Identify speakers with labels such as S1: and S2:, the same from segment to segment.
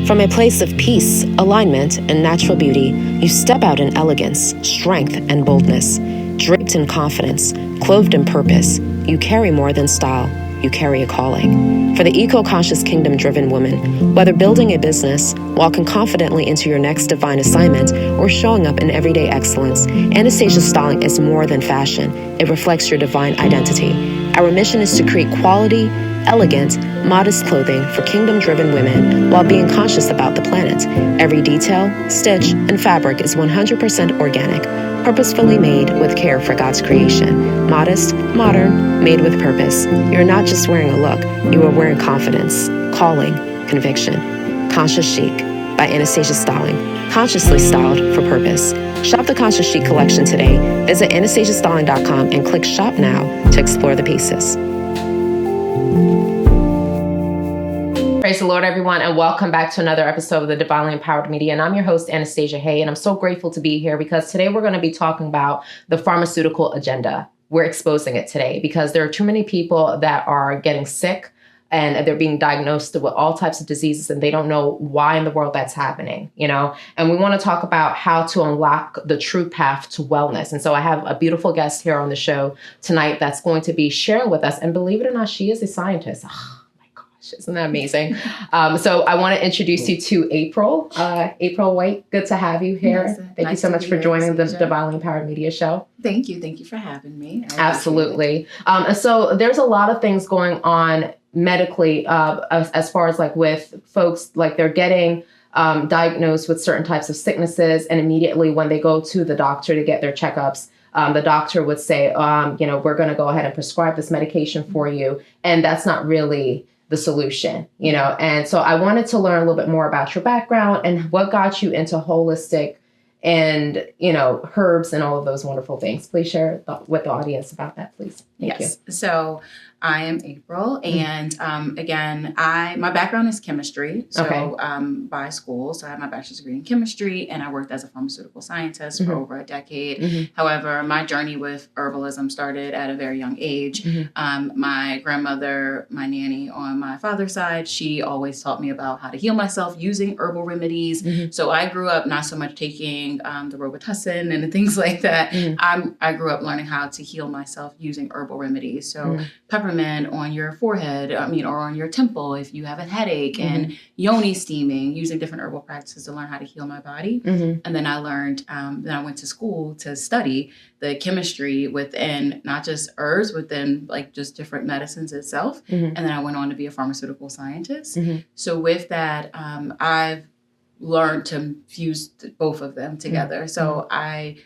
S1: From a place of peace, alignment, and natural beauty, you step out in elegance, strength, and boldness. Draped in confidence, clothed in purpose, you carry more than style. You carry a calling. For the eco-conscious kingdom-driven woman, whether building a business, walking confidently into your next divine assignment, or showing up in everyday excellence, Anastasia's styling is more than fashion. It reflects your divine identity. Our mission is to create quality, elegant, modest clothing for kingdom-driven women while being conscious about the planet. Every detail, stitch, and fabric is 100% organic, purposefully made with care for God's creation. Modest, modern, made with purpose. You're not just wearing a look, you are wearing confidence, calling, conviction. Conscious Chic by Anastasia Styling. Consciously styled for purpose. Shop the Conscious Chic collection today. Visit anastasiastyling.com and click Shop Now to explore the pieces. Praise the Lord, everyone, and welcome back to another episode of the Divinely Empowered Media. And I'm your host, Anastasia Hay, and I'm so grateful to be here because today we're going to be talking about the pharmaceutical agenda. We're exposing it today because there are too many people that are getting sick and they're being diagnosed with all types of diseases and they don't know why in the world that's happening, you know? And we want to talk about how to unlock the true path to wellness. And so I have a beautiful guest here on the show tonight that's going to be sharing with us. And believe it or not, she is a scientist. Isn't that amazing? So I want to introduce you to April. April White, good to have you here.
S2: Yes,
S1: Thank you so much for joining the Divinely Empowered Media Show.
S2: Thank you. Thank you for having me.
S1: Absolutely. And so there's a lot of things going on medically as far as like with folks, like they're getting diagnosed with certain types of sicknesses. And immediately when they go to the doctor to get their checkups, the doctor would say, we're going to go ahead and prescribe this medication for you. And that's not really the solution, you know? And so I wanted to learn a little bit more about your background and what got you into holistic and, herbs and all of those wonderful things. Please share with the audience about that, please. Thank you.
S2: So I am April. And again, my background is chemistry. So by school, so I have my bachelor's degree in chemistry and I worked as a pharmaceutical scientist for over a decade. However, my journey with herbalism started at a very young age. My grandmother, my nanny on my father's side, she always taught me about how to heal myself using herbal remedies. So I grew up not so much taking the Robitussin and things like that. I grew up learning how to heal myself using herbal remedies. So peppermint on your forehead, or on your temple if you have a headache, and yoni steaming, using different herbal practices to learn how to heal my body. And then I learned, then I went to school to study the chemistry within not just herbs, within like just different medicines itself. And then I went on to be a pharmaceutical scientist. So with that, I've learned to fuse both of them together. So I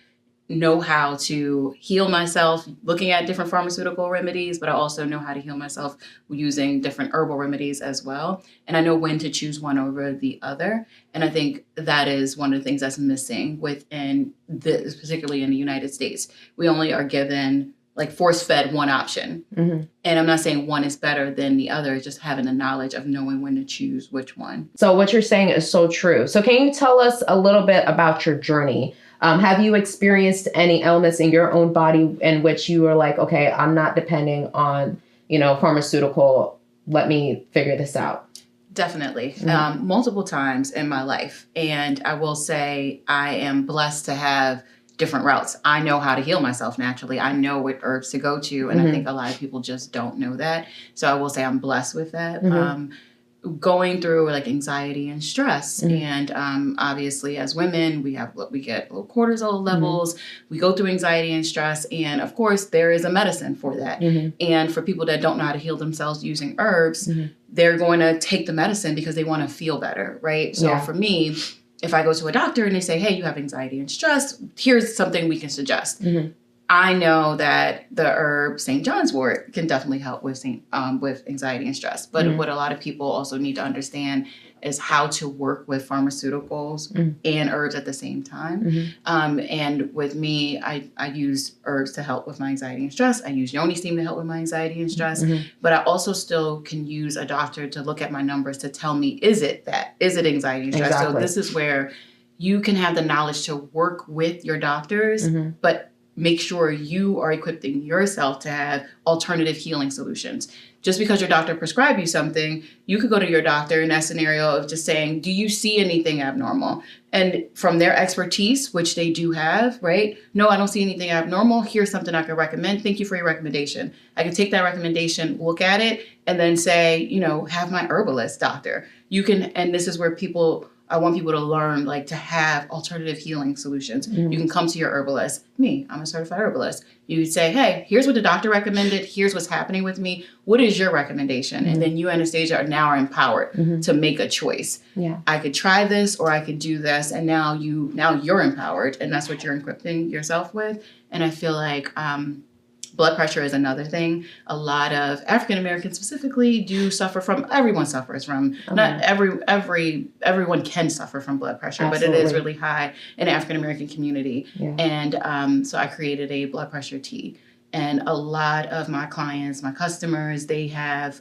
S2: know how to heal myself looking at different pharmaceutical remedies, but I also know how to heal myself using different herbal remedies as well. And I know when to choose one over the other. And I think that is one of the things that's missing within this, particularly in the United States. We only are given like force-fed one option. And I'm not saying one is better than the other, just having the knowledge of knowing when to choose which one.
S1: So what you're saying is so true. So can you tell us a little bit about your journey? Have you experienced any ailments in your own body in which you were like, okay, I'm not depending on, pharmaceutical, let me figure this out?
S2: Definitely. Multiple times in my life. And I will say I am blessed to have different routes. I know how to heal myself naturally. I know what herbs to go to. And I think a lot of people just don't know that. So I will say I'm blessed with that. Going through like anxiety and stress. And obviously as women, we get low cortisol levels. We go through anxiety and stress. And of course, there is a medicine for that. And for people that don't know how to heal themselves using herbs, they're going to take the medicine because they want to feel better, right? So for me, if I go to a doctor and they say, hey, you have anxiety and stress, here's something we can suggest. I know that the herb St. John's wort can definitely help with anxiety and stress. But what a lot of people also need to understand is how to work with pharmaceuticals and herbs at the same time. And with me, I use herbs to help with my anxiety and stress. I use yoni steam to help with my anxiety and stress. But I also still can use a doctor to look at my numbers to tell me, is it anxiety and stress?
S1: Exactly.
S2: So this is where you can have the knowledge to work with your doctors, but make sure you are equipping yourself to have alternative healing solutions just because your doctor prescribed you something, you could go to your doctor in that scenario of just saying, do you see anything abnormal? And from their expertise, which they do have, right? No, I don't see anything abnormal. Here's something I can recommend. Thank you for your recommendation. I can take that recommendation, look at it, and then say, you know, have my herbalist doctor. You can, and this is where I want people to learn, like, to have alternative healing solutions. You can come to your herbalist. I'm a certified herbalist. You say, hey, here's what the doctor recommended. Here's what's happening with me. What is your recommendation? And then you, Anastasia, are empowered to make a choice. Yeah. I could try this or I could do this. And now you're empowered. And that's what you're equipping yourself with. And I feel like blood pressure is another thing. A lot of African Americans specifically do suffer from. Everyone suffers from. Not everyone can suffer from blood pressure, Absolutely. But it is really high in the African American community. Yeah. And so I created a blood pressure tea. And a lot of my clients, my customers, they have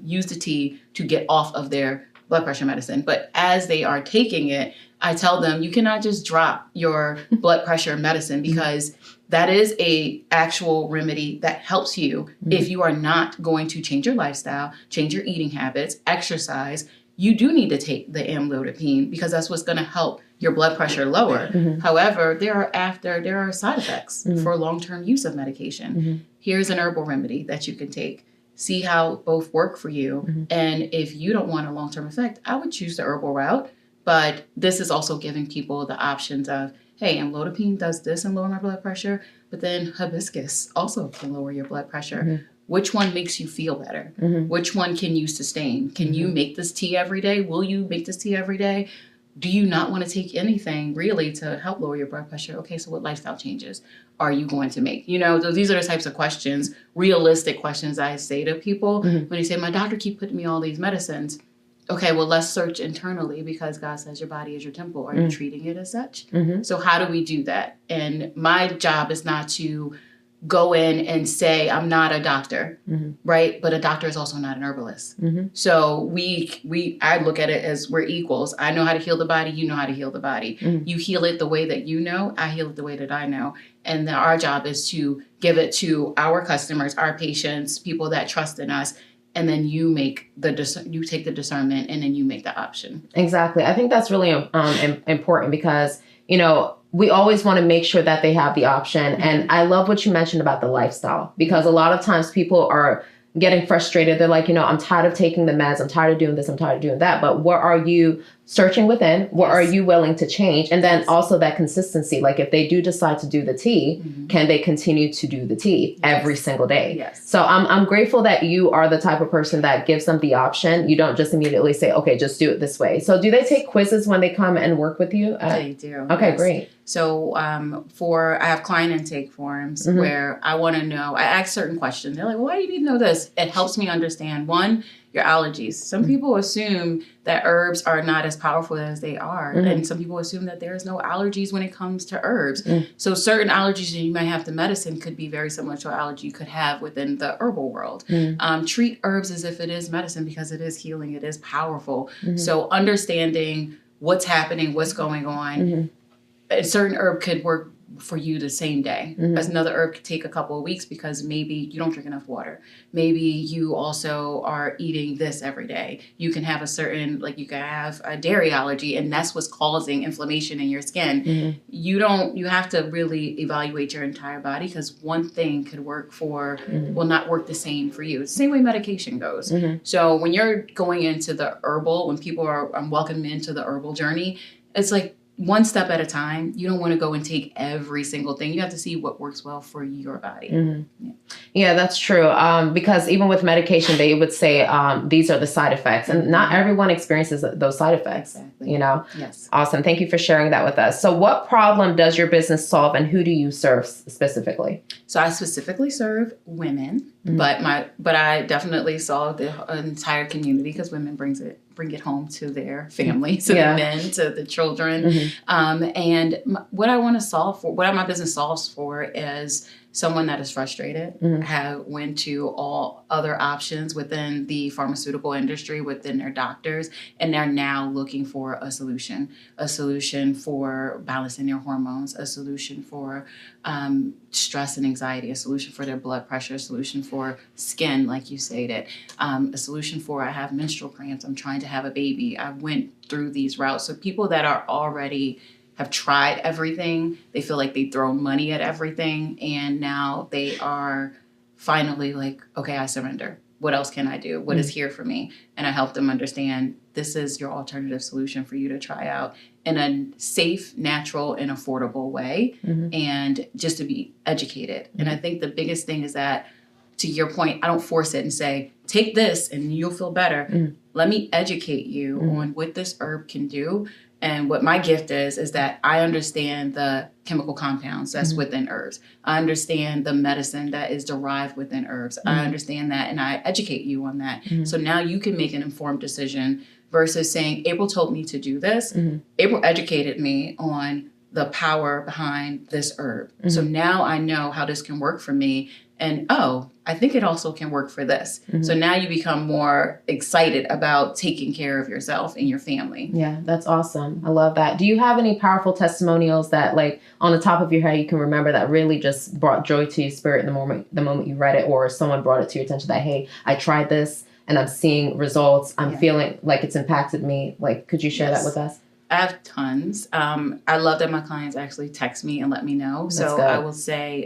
S2: used the tea to get off of their blood pressure medicine. But as they are taking it, I tell them, you cannot just drop your blood pressure medicine, because that is a actual remedy that helps you if you are not going to change your lifestyle, change your eating habits, exercise. You do need to take the amlodipine, because that's what's going to help your blood pressure lower. However, there are side effects for long-term use of medication. Here's an herbal remedy that you can take. See how both work for you. And if you don't want a long-term effect, I would choose the herbal route. But this is also giving people the options of, hey, amlodipine does this and lower my blood pressure, but then hibiscus also can lower your blood pressure. Which one makes you feel better? Which one can you sustain? Can you make this tea every day? Will you make this tea every day? Do you not want to take anything really to help lower your blood pressure? Okay, so what lifestyle changes are you going to make? You know, these are the types of questions, realistic questions I say to people when they say, my doctor keep putting me all these medicines. Okay, well, let's search internally, because God says your body is your temple. Are you treating it as such? So how do we do that? And my job is not to go in and say, I'm not a doctor, right? But a doctor is also not an herbalist. So I look at it as we're equals. I know how to heal the body. You know how to heal the body. You heal it the way that you know. I heal it the way that I know. And then our job is to give it to our customers, our patients, people that trust in us. And then you take the discernment, and then you make the option. Exactly. I think that's really important, because, you know, we always want to make sure that they have the option. And I love what you mentioned about the lifestyle, because a lot of times people are getting frustrated. They're like, you know, I'm tired of taking the meds. I'm tired of doing this. I'm tired of doing that. But what are you searching within? What are you willing to change? And then also that consistency. Like, if they do decide to do the tea, can they continue to do the tea every single day? Yes. So I'm grateful that you are the type of person that gives them the option. You don't just immediately say, okay, just do it this way. So do they take quizzes when they come and work with you? They do. Okay, great. So I have client intake forms where I want to know, I ask certain questions. They're like, well, why do you need to know this? It helps me understand, one, your allergies. Some people assume that herbs are not as powerful as they are. And some people assume that there's no allergies when it comes to herbs. So certain allergies that you might have to medicine could be very similar to an allergy you could have within the herbal world. Treat herbs as if it is medicine, because it is healing. It is powerful. So understanding what's happening, what's going on. A certain herb could work for you the same day. As another herb could take a couple of weeks, because maybe you don't drink enough water. Maybe you also are eating this every day. You can have you can have a dairy allergy, and that's what's causing inflammation in your skin. You have to really evaluate your entire body, because one thing could will not work the same for you. It's the same way medication goes. So when you're going into the herbal, when people are welcoming into the herbal journey, it's like, one step at a time. You don't want to go and take every single thing. You have to see what works well for your body. Yeah, that's true. Because even with medication, they would say these are the side effects, and not everyone experiences those side effects. Exactly. You know. Yes. Awesome. Thank you for sharing that with us. So, what problem does your business solve, and who do you serve specifically? So, I specifically serve women, but I definitely solve the entire community, because women bring it home to their family, to the men, to the children. And what I want to solve for, what my business solves for, is someone that is frustrated, have went to all other options within the pharmaceutical industry, within their doctors, and they're now looking for a solution for balancing their hormones, a solution for stress and anxiety, a solution for their blood pressure, a solution for skin, like you stated, a solution for I have menstrual cramps, I'm trying to have a baby. I went through these routes. So people that are already have tried everything, they feel like they throw money at everything, and now they are finally like, okay, I surrender. What else can I do? What is here for me? And I help them understand this is your alternative solution for you to try out in a safe, natural, and affordable way, and just to be educated. And I think the biggest thing is that, to your point, I don't force it and say, take this and you'll feel better. Let me educate you on what this herb can do. And what my gift is that I understand the chemical compounds that's within herbs. I understand the medicine that is derived within herbs. I understand that, and I educate you on that. So now you can make an informed decision versus saying, April told me to do this. April educated me on the power behind this herb. So now I know how this can work for me. And, I think it also can work for this. So now you become more excited about taking care of yourself and your family.
S3: Yeah, that's awesome. I love that. Do you have any powerful testimonials that, like, on the top of your head you can remember that really just brought joy to your spirit in the moment you read it, or someone brought it to your attention that, hey, I tried this and I'm seeing results. I'm feeling like it's impacted me. Like, could you share that with us?
S2: I have tons. I love that my clients actually text me and let me know.
S3: That's
S2: so
S3: good.
S2: I will say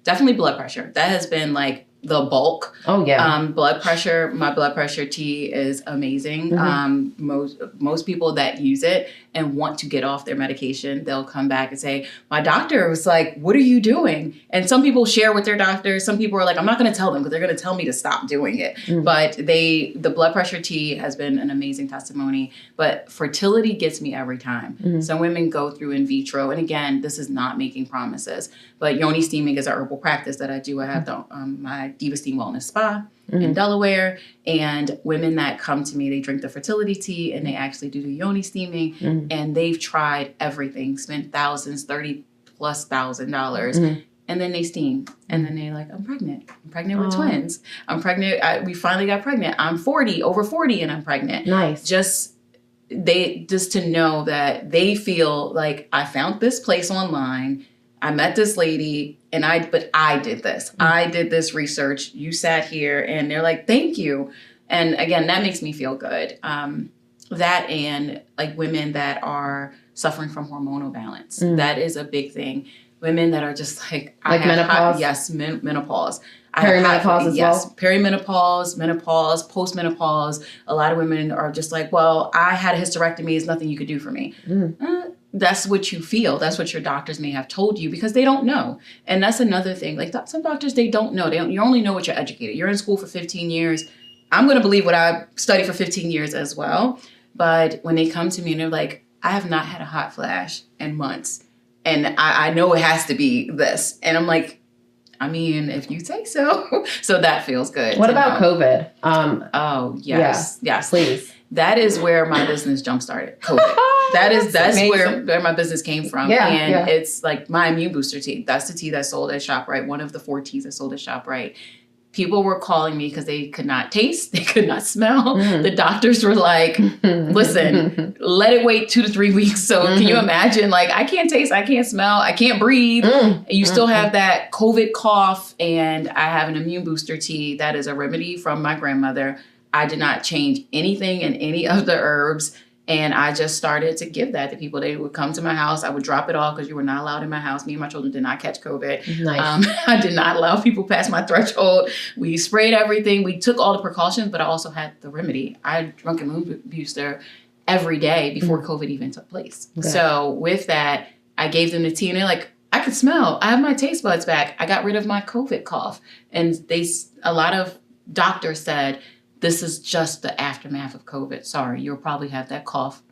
S2: definitely blood pressure. That has been like the bulk.
S3: Oh, yeah.
S2: Blood pressure. My blood pressure tea is amazing. Most people that use it and want to get off their medication, they'll come back and say, my doctor was like, what are you doing? And some people share with their doctors. Some people are like, I'm not going to tell them because they're going to tell me to stop doing it. But the blood pressure tea has been an amazing testimony. But fertility gets me every time. Some women go through in vitro. And again, this is not making promises. But yoni steaming is a herbal practice that I do. I have my Diva Steam Wellness Spa in Delaware. And women that come to me, they drink the fertility tea and they actually do the yoni steaming. And they've tried everything, spent thousands, $30,000+. And then they steam. And then they're like, I'm pregnant. I'm pregnant with twins. I'm pregnant. We finally got pregnant. I'm over 40 and I'm pregnant.
S3: Nice.
S2: Just to know that they feel like I found this place online. I met this lady but I did this. I did this research. You sat here and they're like, thank you. And again, that makes me feel good. That and like women that are suffering from hormonal balance. That is a big thing. Women that are just like
S3: menopause?
S2: Yes, menopause.
S3: Perimenopause as well?
S2: Perimenopause, menopause, postmenopause. A lot of women are just like, well, I had a hysterectomy. There's nothing you could do for me. That's what you feel. That's what your doctors may have told you because they don't know. And that's another thing. Like some doctors, they don't know. You only know what you're educated. You're in school for 15 years. I'm going to believe what I studied for 15 years as well. But when they come to me and they're like, I have not had a hot flash in months. And I know it has to be this. And I'm like, I mean, if you say so. So that feels good.
S3: What about COVID?
S2: Oh, yes.
S3: Yeah,
S2: yes.
S3: Please.
S2: That is where my business jump started. COVID. That's where my business came from. And it's like my immune booster tea. That's the tea that's sold at ShopRite. One of the 4 teas that sold at ShopRite. People were calling me because they could not taste, they could not smell. The doctors were like, listen, let it wait 2 to 3 weeks. So can you imagine, like, I can't taste, I can't smell, I can't breathe. And you still have that COVID cough. And I have an immune booster tea that is a remedy from my grandmother. I did not change anything in any of the herbs. And I just started to give that to people. They would come to my house. I would drop it off because you were not allowed in my house. Me and my children did not catch COVID.
S3: Nice.
S2: I did not allow people past my threshold. We sprayed everything. We took all the precautions, but I also had the remedy. I drank immune booster every day before COVID even took place. Okay. So with that, I gave them the tea and they're like, I could smell. I have my taste buds back. I got rid of my COVID cough. And a lot of doctors said, this is just the aftermath of COVID. Sorry, you'll probably have that cough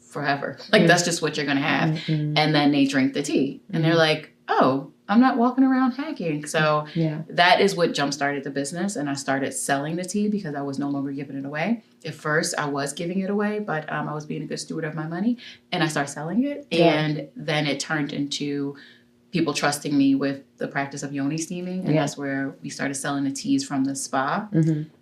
S2: forever. Like, that's just what you're going to have. And then they drink the tea. And they're like, oh, I'm not walking around hacking. So that is what jump-started the business. And I started selling the tea because I was no longer giving it away. At first, I was giving it away, but I was being a good steward of my money. And I started selling it. And then it turned into people trusting me with the practice of yoni steaming. And that's where we started selling the teas from the spa.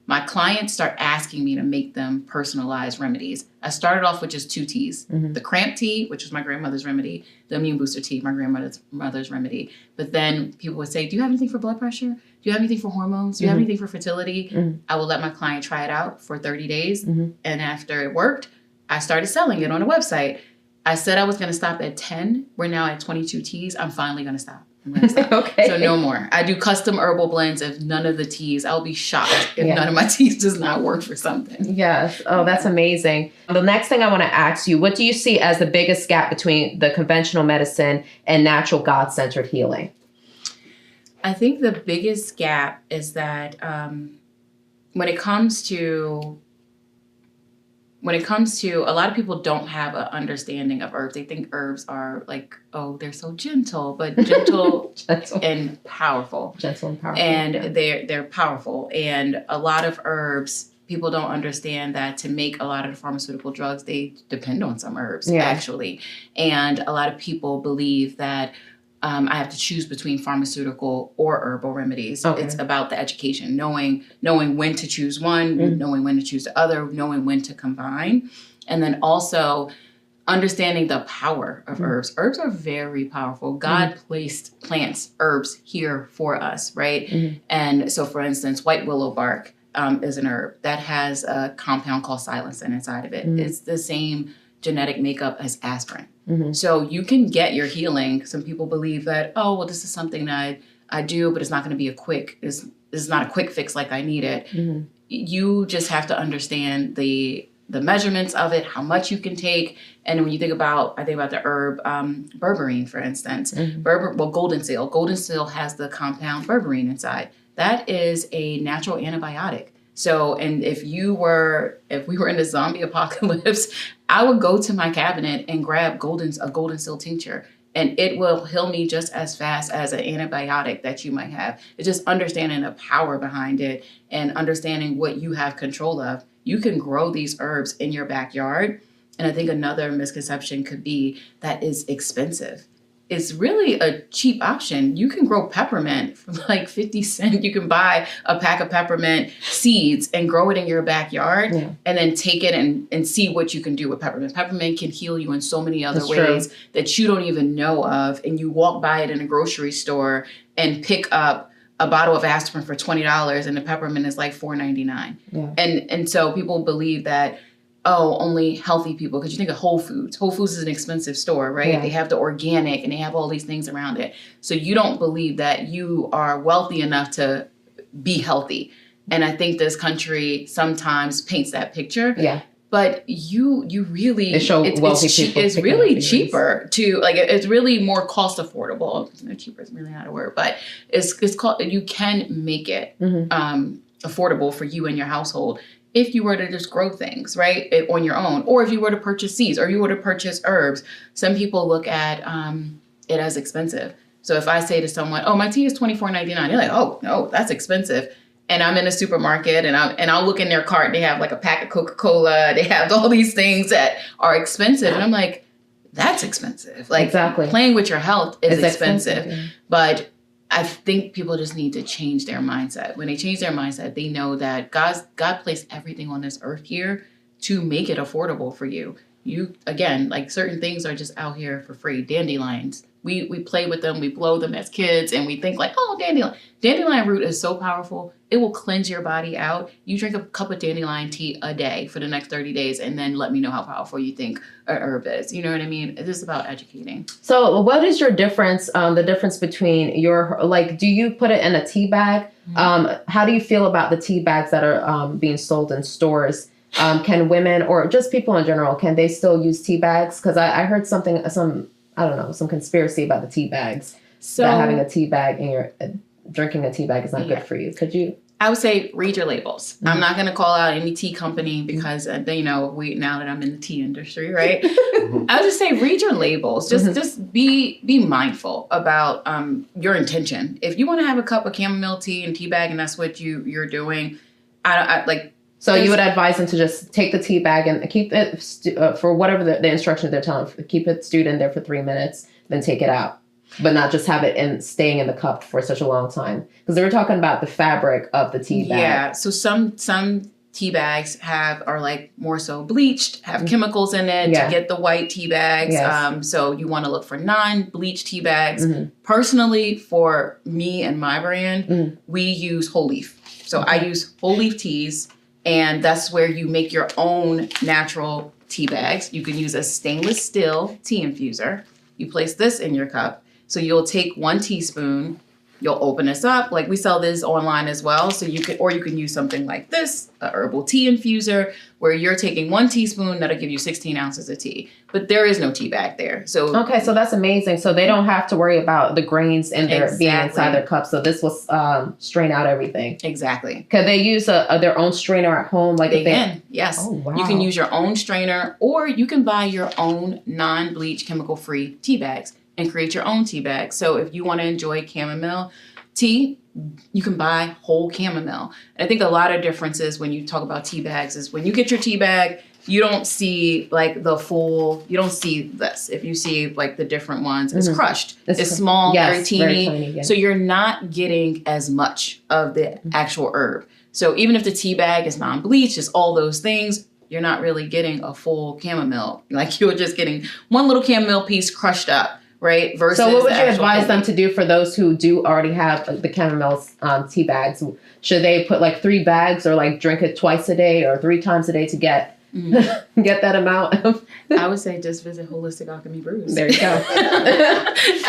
S2: My clients start asking me to make them personalized remedies. I started off with just 2 teas. The cramp tea, which was my grandmother's remedy, the immune booster tea, my grandmother's remedy. But then people would say, do you have anything for blood pressure? Do you have anything for hormones? Do you have anything for fertility? I will let my client try it out for 30 days. And after it worked, I started selling it on a website. I said I was going to stop at 10. We're now at 22 teas. I'm finally going to stop.
S3: Okay.
S2: So no more. I do custom herbal blends of none of the teas. I'll be shocked if none of my teas does not work for something.
S3: Yes. Oh, that's amazing. The next thing I want to ask you, what do you see as the biggest gap between the conventional medicine and natural God-centered healing?
S2: I think the biggest gap is that when it comes to a lot of people don't have an understanding of herbs. They think herbs are like, oh, they're so gentle, but gentle and powerful.
S3: Gentle and powerful.
S2: And they're powerful. And a lot of herbs, people don't understand that to make a lot of the pharmaceutical drugs, they depend on some herbs, actually. And a lot of people believe that I have to choose between pharmaceutical or herbal remedies. Okay. It's about the education, knowing when to choose one, knowing when to choose the other, knowing when to combine. And then also understanding the power of herbs. Herbs are very powerful. God placed plants, herbs here for us, right? And so, for instance, white willow bark is an herb that has a compound called silencin inside of it. It's the same genetic makeup as aspirin. So you can get your healing. Some people believe that, oh, well, this is something that I do, but it's not going to be this is not a quick fix like I need it. You just have to understand the measurements of it, how much you can take. And when you think about, I think about the herb berberine, for instance. Golden seal. Golden seal has the compound berberine inside. That is a natural antibiotic. So, and if we were in the zombie apocalypse, I would go to my cabinet and grab a golden seal tincture, and it will heal me just as fast as an antibiotic that you might have. It's just understanding the power behind it and understanding what you have control of. You can grow these herbs in your backyard. And I think another misconception could be that it's expensive. It's really a cheap option. You can grow peppermint for like 50 cents. You can buy a pack of peppermint seeds and grow it in your backyard and then take it and see what you can do with peppermint. Peppermint can heal you in so many other ways that you don't even know of. And you walk by it in a grocery store and pick up a bottle of aspirin for $20 and the peppermint is like $4.99. And so people believe that, oh, only healthy people, because you think of Whole Foods. Whole Foods is an expensive store, right? They have the organic and they have all these things around it. So you don't believe that you are wealthy enough to be healthy. And I think this country sometimes paints that picture. But you really, it's really cheaper to, like, it's really more cost affordable. Cheaper is really not a word, but it's called, you can make it affordable for you and your household if you were to just grow things, right, on your own, or if you were to purchase seeds, or you were to purchase herbs. Some people look at it as expensive. So if I say to someone, oh, my tea is $24.99, they're like, oh, no, that's expensive. And I'm in a supermarket and I'll look in their cart. They have like a pack of Coca-Cola. They have all these things that are expensive. And I'm like, that's expensive. Like, playing with your health is expensive. But I think people just need to change their mindset. When they change their mindset, they know that God placed everything on this earth here to make it affordable for you. You, again, like, certain things are just out here for free. Dandelions. We play with them. We blow them as kids and we think like, oh, dandelion. Dandelion root is so powerful. It will cleanse your body out. You drink a cup of dandelion tea a day for the next 30 days and then let me know how powerful you think a herb is. You know what I mean? It's just about educating. So
S3: what is your difference, the difference between do you put it in a tea bag? How do you feel about the tea bags that are being sold in stores? Can women or just people in general, can they still use tea bags? Because I heard some conspiracy about the tea bags. So that having a tea bag and you're drinking a tea bag is not good for you. Could you?
S2: I would say read your labels. I'm not going to call out any tea company because now that I'm in the tea industry, right? I would just say read your labels. Just be mindful about your intention. If you want to have a cup of chamomile tea and tea bag and that's what you're doing,
S3: So you would advise them to just take the tea bag and keep it for whatever the instructions they're telling. Keep it stewed in there for 3 minutes, then take it out. but not just have it staying in the cup for such a long time. Because they were talking about the fabric of the tea bag.
S2: Yeah. So some tea bags are like more so bleached, have chemicals in it to get the white tea bags.
S3: Yes.
S2: So you want to look for non-bleached tea bags. Personally, for me and my brand, we use whole leaf. So I use whole leaf teas, and that's where you make your own natural tea bags. You can use a stainless steel tea infuser. You place this in your cup. So you'll take 1 teaspoon, you'll open this up. Like we sell this online as well. So you can use something like this, a herbal tea infuser, where you're taking 1 teaspoon, that'll give you 16 ounces of tea. But there is no tea bag there. So
S3: okay, so that's amazing. So they don't have to worry about the grains in their being inside their cup. So this will strain out everything.
S2: Exactly.
S3: Could they use their own strainer at home? Like
S2: they can, yes.
S3: Oh, wow.
S2: You can use your own strainer, or you can buy your own non-bleach, chemical-free tea bags and create your own tea bag. So if you want to enjoy chamomile tea, you can buy whole chamomile. And I think a lot of differences when you talk about tea bags is when you get your tea bag, you don't see like you don't see this. If you see like the different ones, it's crushed. It's small, very teeny. So you're not getting as much of the actual herb. So even if the tea bag is non-bleach, it's all those things, you're not really getting a full chamomile. Like you're just getting one little chamomile piece crushed up. Right. Versus
S3: so what would you advise them to do for those who do already have the chamomile tea bags? Should they put like 3 bags or like drink it twice a day or 3 times a day to get get that amount of?
S2: I would say just visit Holistic Alchemy Brews.
S3: There you go.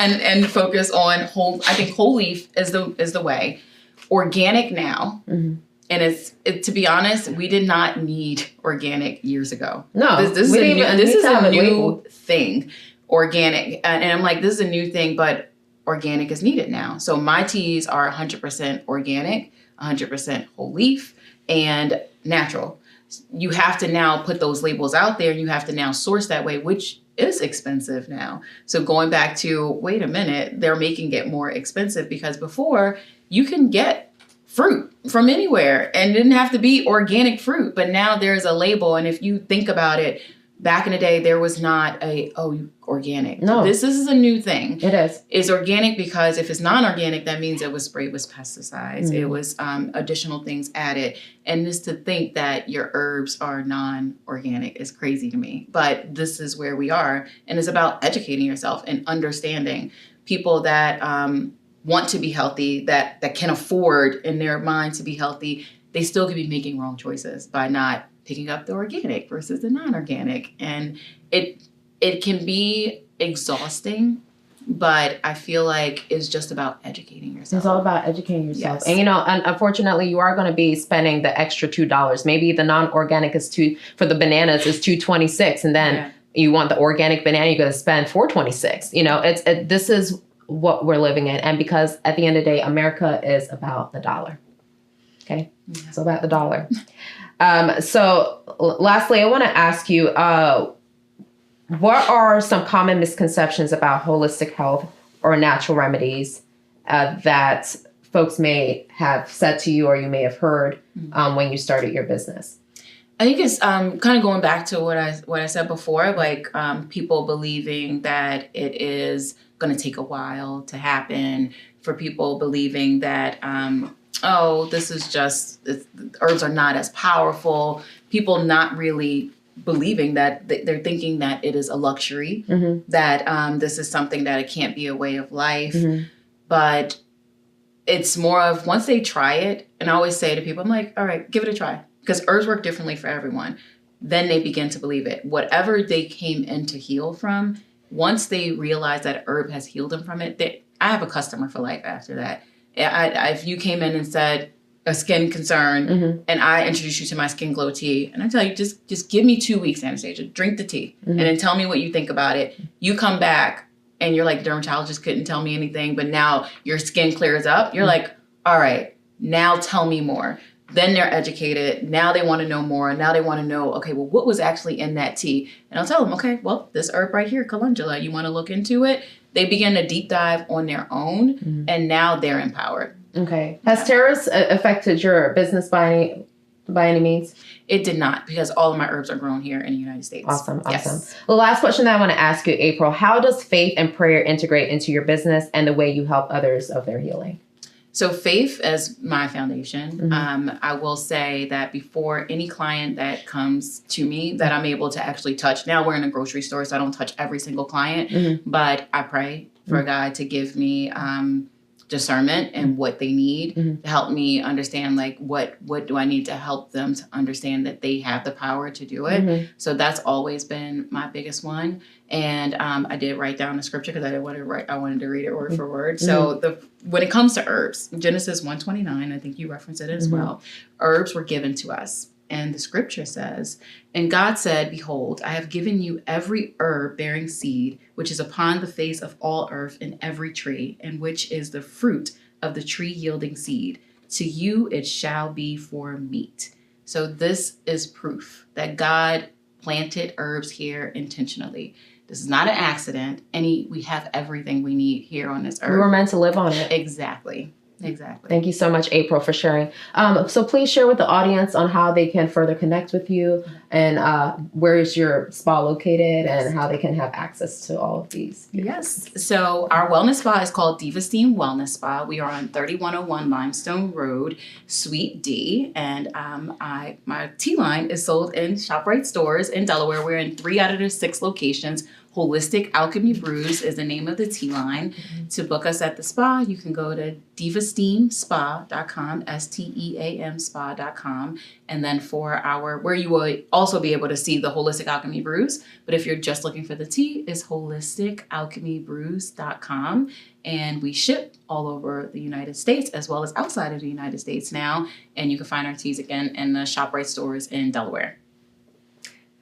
S2: and focus on I think whole leaf is the way. Organic now. And to be honest, we did not need organic years ago.
S3: No,
S2: this is a new thing. Organic. And I'm like, this is a new thing, but organic is needed now. So my teas are 100% organic, 100% whole leaf, and natural. You have to now put those labels out there, and you have to now source that way, which is expensive now. So going back to, wait a minute, they're making it more expensive because before you can get fruit from anywhere and it didn't have to be organic fruit, but now there's a label. And if you think about it, back in the day, there was not organic.
S3: No.
S2: This is a new thing.
S3: It is.
S2: It's organic because if it's non-organic, that means it was sprayed with pesticides. It was additional things added. And just to think that your herbs are non-organic is crazy to me. But this is where we are. And it's about educating yourself and understanding people that want to be healthy, that can afford in their mind to be healthy. They still could be making wrong choices by not picking up the organic versus the non-organic. And it can be exhausting, but I feel like it's just about educating yourself.
S3: It's all about educating yourself.
S2: Yes.
S3: And unfortunately, you are going to be spending the extra $2. Maybe the non-organic is for the bananas is $2.26, and then you want the organic banana, you're going to spend $4.26. This is what we're living in. And because at the end of the day, America is about the dollar. Okay? Yeah. It's about the dollar. So lastly, I want to ask you, what are some common misconceptions about holistic health or natural remedies that folks may have said to you or you may have heard when you started your business?
S2: I think it's kind of going back to what I said before, like people believing that it is going to take a while to happen, for people believing that this is just, herbs are not as powerful. People not really believing that they're thinking that it is a luxury, that this is something that it can't be a way of life. But it's more of once they try it, and I always say to people, I'm like, all right, give it a try. Because herbs work differently for everyone. Then they begin to believe it. Whatever they came in to heal from, once they realize that herb has healed them from it, I have a customer for life after that. If you came in and said a skin concern, and I introduced you to my Skin Glow tea, and I tell you, just give me 2 weeks, Anastasia, drink the tea, and then tell me what you think about it. You come back, and you're like, dermatologist couldn't tell me anything, but now your skin clears up. You're like, all right, now tell me more. Then they're educated. Now they want to know more. Now they want to know, okay, well, what was actually in that tea? And I'll tell them, okay, well, this herb right here, calendula, you want to look into it? They begin to deep dive on their own, and now they're empowered.
S3: Okay. Has terrorists affected your business by by any means?
S2: It did not, because all of my herbs are grown here in the United States.
S3: Awesome.
S2: Yes.
S3: The last question that I want to ask you, April, how does faith and prayer integrate into your business and the way you help others of their healing?
S2: So faith as my foundation. I will say that before any client that comes to me that I'm able to actually touch. Now we're in a grocery store, so I don't touch every single client, but I pray for God to give me discernment and what they need to help me understand, like, what do I need to help them to understand that they have the power to do it. So that's always been my biggest one. And I did write down the scripture because I didn't want to write. I wanted to read it word for word. So when it comes to herbs, Genesis 1:29, I think you referenced it as well. Herbs were given to us. And the scripture says, and God said, behold, I have given you every herb bearing seed, which is upon the face of all earth, and every tree, and which is the fruit of the tree yielding seed. To you it shall be for meat. So this is proof that God planted herbs here intentionally. This is not an accident. We have everything we need here on this earth.
S3: We were meant to live on it.
S2: Exactly.
S3: Thank you so much, April, for sharing. So please share with the audience on how they can further connect with you and where is your spa located and how they can have access to all of these.
S2: Yes. So our wellness spa is called Diva Steam Wellness Spa. We are on 3101 Limestone Road, Suite D. And my tea line is sold in ShopRite stores in Delaware. We're in 3 out of the 6 locations. Holistic Alchemy Brews is the name of the tea line. To book us at the spa, you can go to divasteamspa.com, STEAM spa.com. And then for where you will also be able to see the Holistic Alchemy Brews. But if you're just looking for the tea, it's holisticalchemybrews.com. And we ship all over the United States as well as outside of the United States now. And you can find our teas again in the ShopRite stores in Delaware.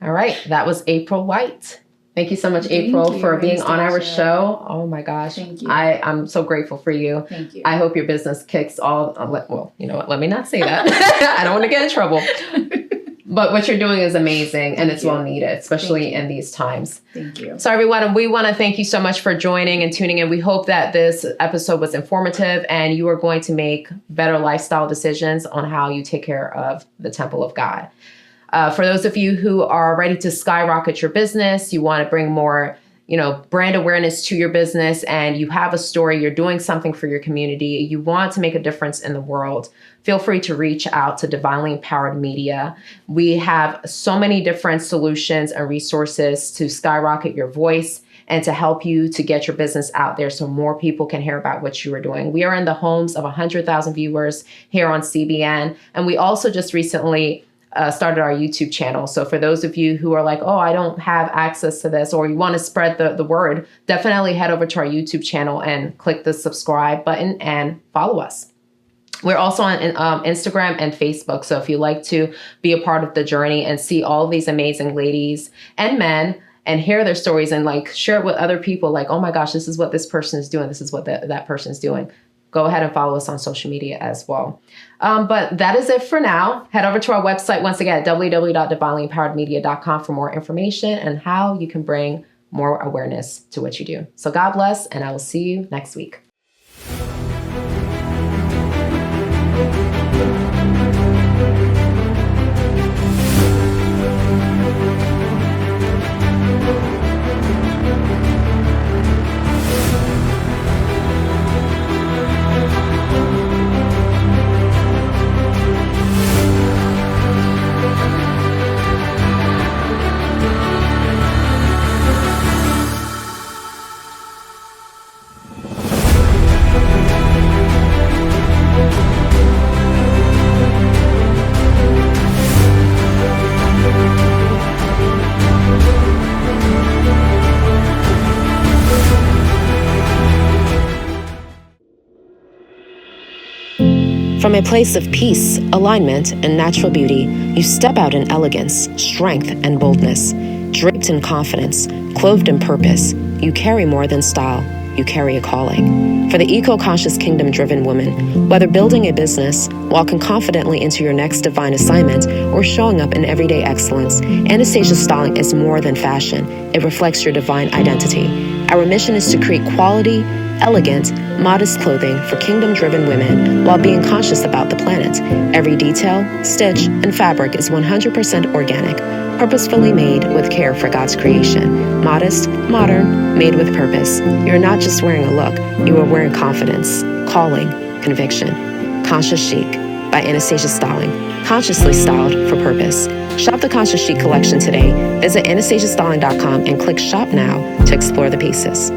S3: All right. That was April White. Thank you so much, April, for being on our show. Oh my gosh.
S2: Thank you.
S3: I'm so grateful for you.
S2: Thank you.
S3: I hope your business kicks all, well, you know what? Let me not say that. I don't want to get in trouble. But what you're doing is amazing and it's well needed, especially in these times.
S2: Thank you.
S3: So everyone, we want to thank you so much for joining and tuning in. We hope that this episode was informative and you are going to make better lifestyle decisions on how you take care of the temple of God. For those of you who are ready to skyrocket your business, you want to bring more, brand awareness to your business, and you have a story, you're doing something for your community, you want to make a difference in the world, feel free to reach out to Divinely Empowered Media. We have so many different solutions and resources to skyrocket your voice and to help you to get your business out there so more people can hear about what you are doing. We are in the homes of 100,000 viewers here on CBN, and we also just recently started our YouTube channel. So for those of you who are like, oh, I don't have access to this, or you want to spread the word, definitely head over to our YouTube channel and click the subscribe button and follow us. We're also on Instagram and Facebook. So if you like to be a part of the journey and see all of these amazing ladies and men and hear their stories and share it with other people, like, oh my gosh, this is what this person is doing. This is what that person is doing. Go ahead and follow us on social media as well. But that is it for now. Head over to our website once again at www.divinelympoweredmedia.com for more information and how you can bring more awareness to what you do. So God bless, and I will see you next week.
S1: From a place of peace, alignment, and natural beauty, you step out in elegance, strength, and boldness. Draped in confidence, clothed in purpose, you carry more than style. You carry a calling. For the eco-conscious, kingdom-driven woman, whether building a business, walking confidently into your next divine assignment, or showing up in everyday excellence, Anastasia's styling is more than fashion. It reflects your divine identity. Our mission is to create quality, elegant, modest clothing for kingdom-driven women while being conscious about the planet. Every detail, stitch, and fabric is 100% organic, purposefully made with care for God's creation. Modest, modern, made with purpose. You're not just wearing a look, you are wearing confidence, calling, conviction. Conscious Chic by Anastasia Stalling. Consciously styled for purpose. Shop the Conscious Chic collection today. Visit AnastasiaStalling.com and click Shop Now to explore the pieces.